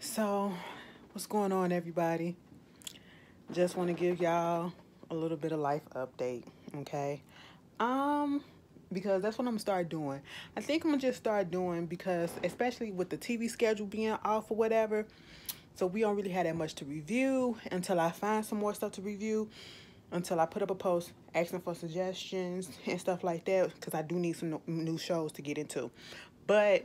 So, what's going on, everybody? Just want to give y'all a little bit of life update, okay? Um, because that's what I'm gonna start doing. I think I'm gonna just start doing because, especially with the TV schedule being off or whatever, so we don't really have that much to review until I find some more stuff to review. Until I put up a post asking for suggestions and stuff like that, because I do need some new shows to get into. But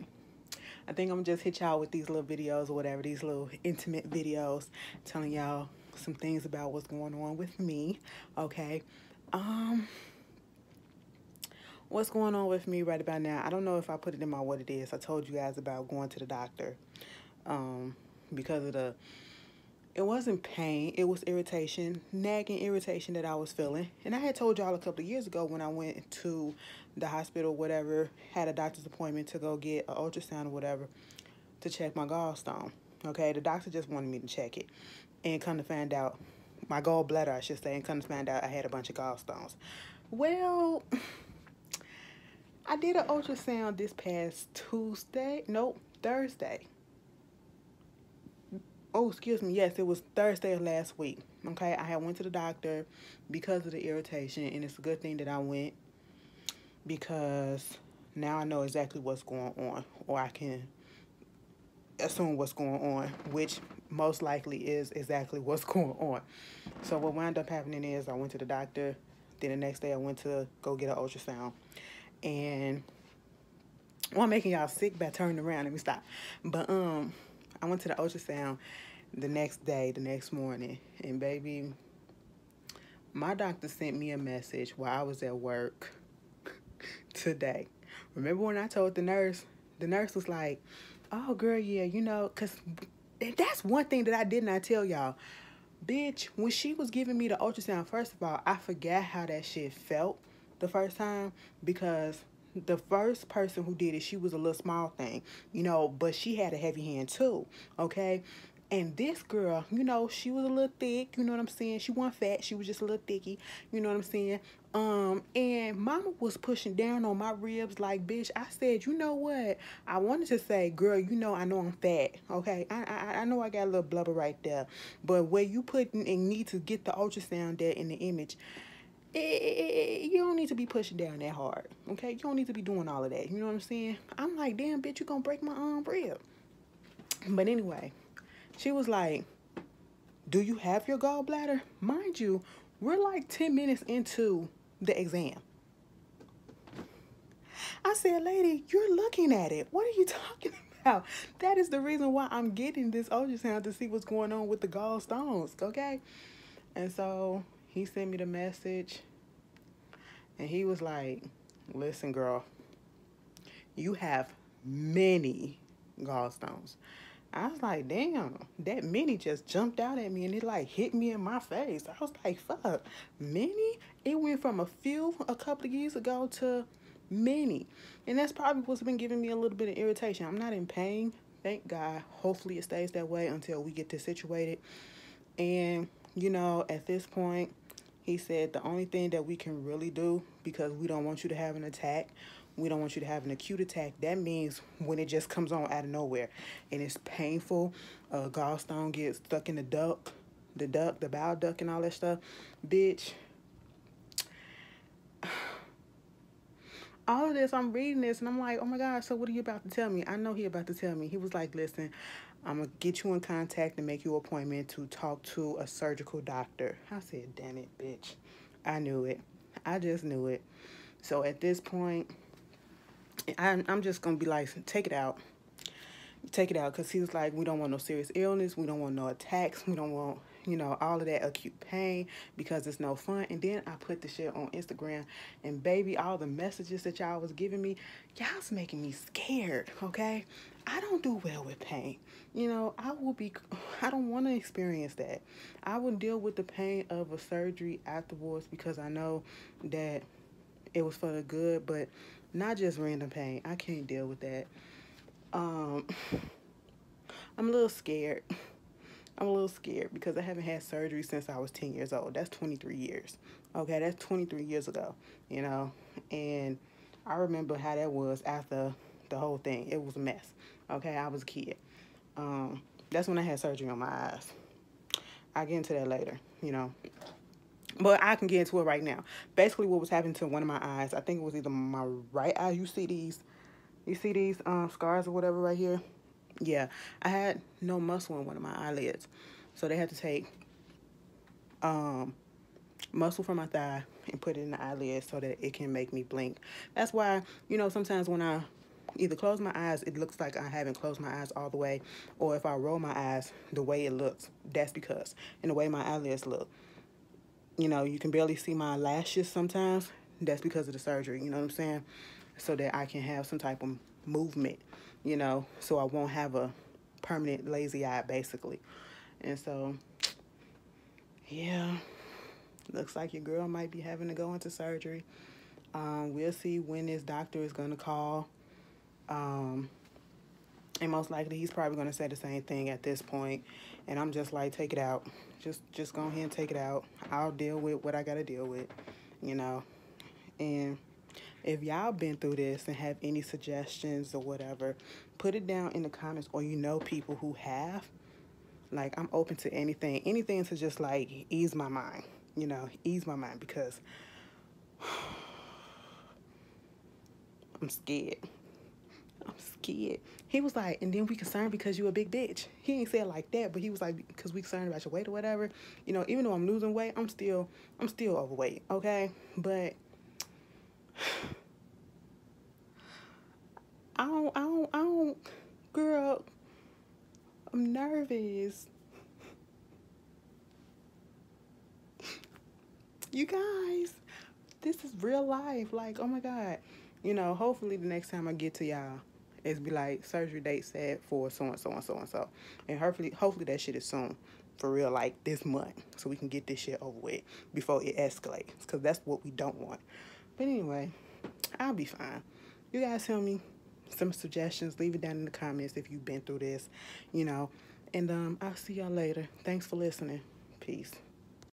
I think I'm gonna just hit y'all with these little videos or whatever, these little intimate videos telling y'all some things about what's going on with me. Okay. Um, what's going on with me right about now? I don't know if I put it in my what it is. I told you guys about going to the doctor. Um, because of the it wasn't pain, it was irritation, nagging irritation that I was feeling. And I had told y'all a couple of years ago when I went to the hospital, whatever, had a doctor's appointment to go get an ultrasound or whatever to check my gallstone. Okay, the doctor just wanted me to check it. And come to find out, my gallbladder, I should say, and come to find out I had a bunch of gallstones. Well, I did an ultrasound this past Tuesday. Nope, Thursday. Oh, excuse me. Yes, it was Thursday of last week. Okay, I had went to the doctor because of the irritation, and it's a good thing that I went because now I know exactly what's going on, or I can assume what's going on, which most likely is exactly what's going on. So what wound up happening is I went to the doctor. Then the next day I went to go get an ultrasound, and well, I'm making y'all sick by turning around. Let me stop. But I went to the ultrasound the next day, the next morning, and baby, my doctor sent me a message while I was at work today. Remember when I told the nurse? The nurse was like, "Oh, girl, yeah, cause that's one thing that I did not tell y'all. Bitch, when she was giving me the ultrasound, first of all, I forgot how that shit felt the first time because the first person who did it, she was a little small thing, but she had a heavy hand too, okay? And this girl, she was a little thick, you know what I'm saying? She wasn't fat, she was just a little thicky, you know what I'm saying? And mama was pushing down on my ribs like, bitch, I said, you know what? I wanted to say, girl, I know I'm fat, okay? I know I got a little blubber right there, but where you put and need to get the ultrasound there in the image, you don't need to be pushing down that hard, okay? You don't need to be doing all of that, you know what I'm saying? I'm like, damn, bitch, you gonna break my rib. But anyway, she was like, do you have your gallbladder? Mind you, we're like 10 minutes into the exam. I said, lady, you're looking at it. What are you talking about? That is the reason why I'm getting this ultrasound to see what's going on with the gallstones, okay? And so he sent me the message and he was like, listen, girl, you have many gallstones. I was like, damn, that many just jumped out at me and it like hit me in my face. I was like, fuck, many? It went from a few a couple of years ago to many. And that's probably what's been giving me a little bit of irritation. I'm not in pain, thank God. Hopefully it stays that way until we get this situated. And, at this point, he said the only thing that we can really do, because we don't want you to have an attack, we don't want you to have an acute attack. That means when it just comes on out of nowhere and it's painful, gallstone gets stuck in the bowel duct and all that stuff. Bitch, all of this, I'm reading this and I'm like, oh my God, so what are you about to tell me? I know he about to tell me. He was like, listen, I'm going to get you in contact and make you an appointment to talk to a surgical doctor. I said, damn it, bitch. I knew it. I just knew it. So at this point, I'm just going to be like, take it out. Take it out, because he was like, we don't want no serious illness. We don't want no attacks. We don't want, all of that acute pain because it's no fun. And then I put the shit on Instagram and baby, all the messages that y'all was giving me, y'all's making me scared, okay? I don't do well with pain. I don't want to experience that. I would deal with the pain of a surgery afterwards because I know that it was for the good, but not just random pain. I can't deal with that. Um, I'm a little scared. I'm a little scared because I haven't had surgery since I was 10 years old. That's 23 years. Okay, that's 23 years ago, And I remember how that was after the whole thing. It was a mess. Okay, I was a kid. That's when I had surgery on my eyes. I'll get into that later, you know. But I can get into it right now. Basically, what was happening to one of my eyes, I think it was either my right eye. You see these scars or whatever right here? Yeah, I had no muscle in one of my eyelids. So they had to take muscle from my thigh and put it in the eyelid so that it can make me blink. That's why, you know, sometimes when I either close my eyes, it looks like I haven't closed my eyes all the way, or if I roll my eyes the way it looks, that's because, and the way my eyelids look, you know, you can barely see my lashes sometimes. That's because of the surgery, you know what I'm saying? So that I can have some type of movement, you know, so I won't have a permanent lazy eye, basically. And so, yeah, looks like your girl might be having to go into surgery. We'll see when this doctor is going to call. And most likely he's probably going to say the same thing at this point. And I'm just like, take it out. Just go ahead and take it out. I'll deal with what I got to deal with, you know. And if y'all been through this and have any suggestions or whatever, put it down in the comments, or you know people who have. Like, I'm open to anything. Anything to just, like, ease my mind. You know, ease my mind, because I'm scared. I'm scared. He was like, and then we concerned because you a big bitch. He ain't say it like that, but he was like, because we concerned about your weight or whatever. You know, even though I'm losing weight, I'm still overweight, okay? But I don't, girl, I'm nervous. You guys, this is real life. Like, oh my God. You know, hopefully the next time I get to y'all, it's be like surgery date set for so and so and so and so. And hopefully that shit is soon. For real, like this month. So we can get this shit over with before it escalates. Because that's what we don't want. But anyway, I'll be fine. You guys tell me some suggestions. Leave it down in the comments if you've been through this, you know. And I'll see y'all later. Thanks for listening. Peace.